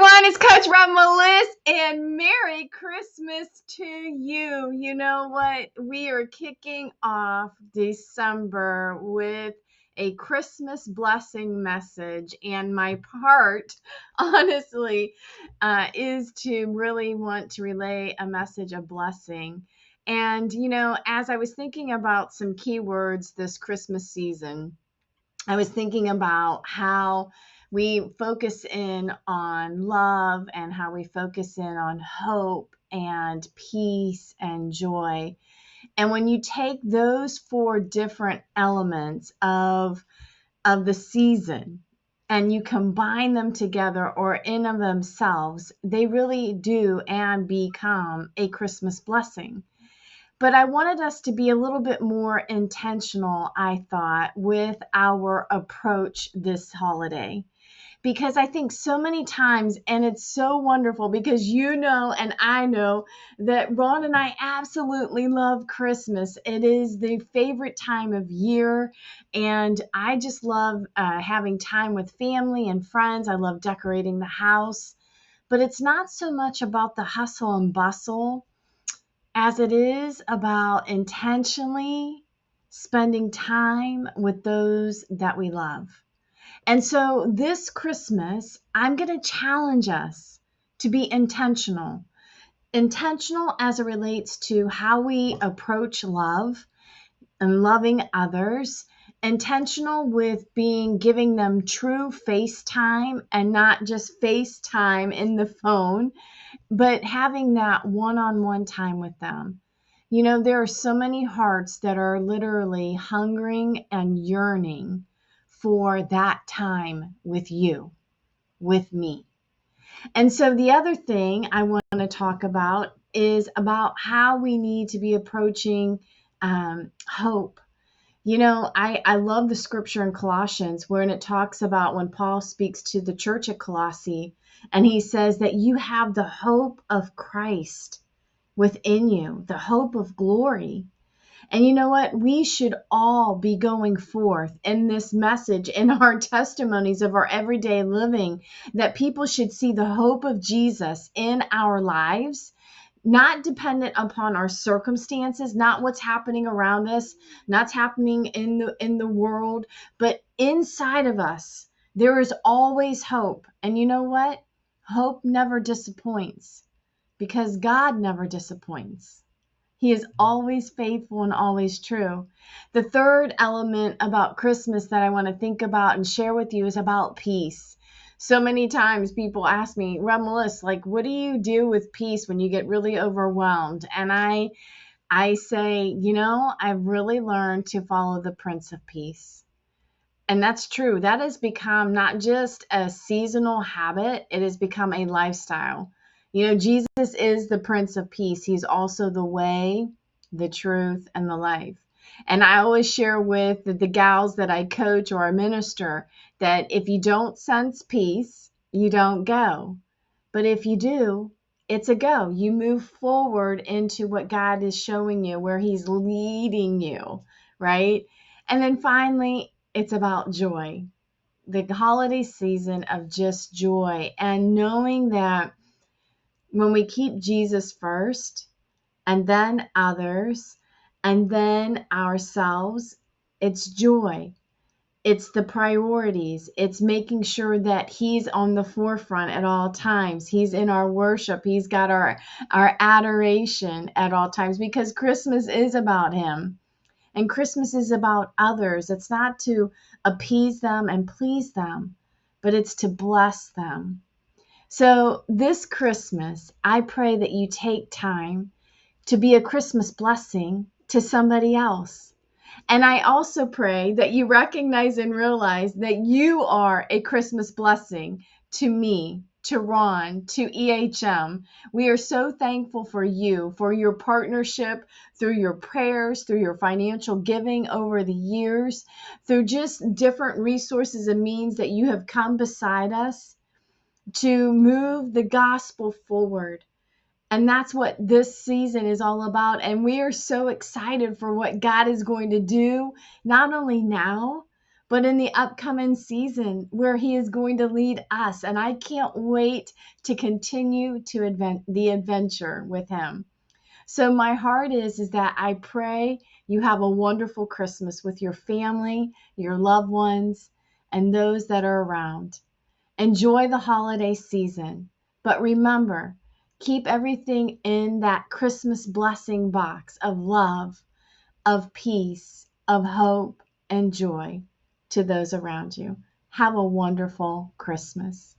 everyone, it's Coach Melis, and Merry Christmas to you. You know what? We are kicking off December with a Christmas blessing message, and my part, honestly, is to really want to relay a message of blessing. And, as I was thinking about some keywords this Christmas season, I was thinking about how we focus in on love and how we focus in on hope and peace and joy. And when you take those four different elements of the season and you combine them together or in of themselves, they really do and become a Christmas blessing. But I wanted us to be a little bit more intentional, I thought, with our approach this holiday. Because I think so many times, and it's so wonderful because you know and I know that Ron and I absolutely love Christmas. It is the favorite time of year, and I just love having time with family and friends. I love decorating the house, but it's not so much about the hustle and bustle as it is about intentionally spending time with those that we love. And so this Christmas, I'm going to challenge us to be intentional. Intentional as it relates to how we approach love and loving others. Intentional with giving them true FaceTime and not just FaceTime in the phone, but having that one-on-one time with them. There are so many hearts that are literally hungering and yearning for that time with you, with me. And so the other thing I want to talk about is about how we need to be approaching hope. I love the scripture in Colossians when it talks about when Paul speaks to the church at Colossae, and he says that you have the hope of Christ within you, the hope of glory. And you know what? We should all be going forth in this message, in our testimonies of our everyday living, that people should see the hope of Jesus in our lives, not dependent upon our circumstances, not what's happening around us, not what's happening in the world, but inside of us. There is always hope. And you know what? Hope never disappoints because God never disappoints. He is always faithful and always true. The third element about Christmas that I want to think about and share with you is about peace. So many times people ask me, Melis, what do you do with peace when you get really overwhelmed? And I say, I've really learned to follow the Prince of Peace. And that's true. That has become not just a seasonal habit, it has become a lifestyle. Jesus is the Prince of Peace. He's also the way, the truth, and the life. And I always share with the gals that I coach or I minister that if you don't sense peace, you don't go. But if you do, it's a go. You move forward into what God is showing you, where He's leading you, right? And then finally, it's about joy. The holiday season of just joy and knowing that when we keep Jesus first and then others and then ourselves, it's joy. It's the priorities. It's making sure that He's on the forefront at all times. He's in our worship. He's got our adoration at all times because Christmas is about Him. And Christmas is about others. It's not to appease them and please them, but it's to bless them. So this Christmas, I pray that you take time to be a Christmas blessing to somebody else. And I also pray that you recognize and realize that you are a Christmas blessing to me, to Ron, to EHM. We are so thankful for you, for your partnership, through your prayers, through your financial giving over the years, through just different resources and means that you have come beside us to move the gospel forward. And that's what this season is all about. And we are so excited for what God is going to do, not only now, but in the upcoming season where he is going to lead us. And I can't wait to continue the adventure with him. So my heart is that I pray you have a wonderful Christmas with your family, your loved ones, and those that are around. Enjoy the holiday season, but remember, keep everything in that Christmas blessing box of love, of peace, of hope, and joy to those around you. Have a wonderful Christmas.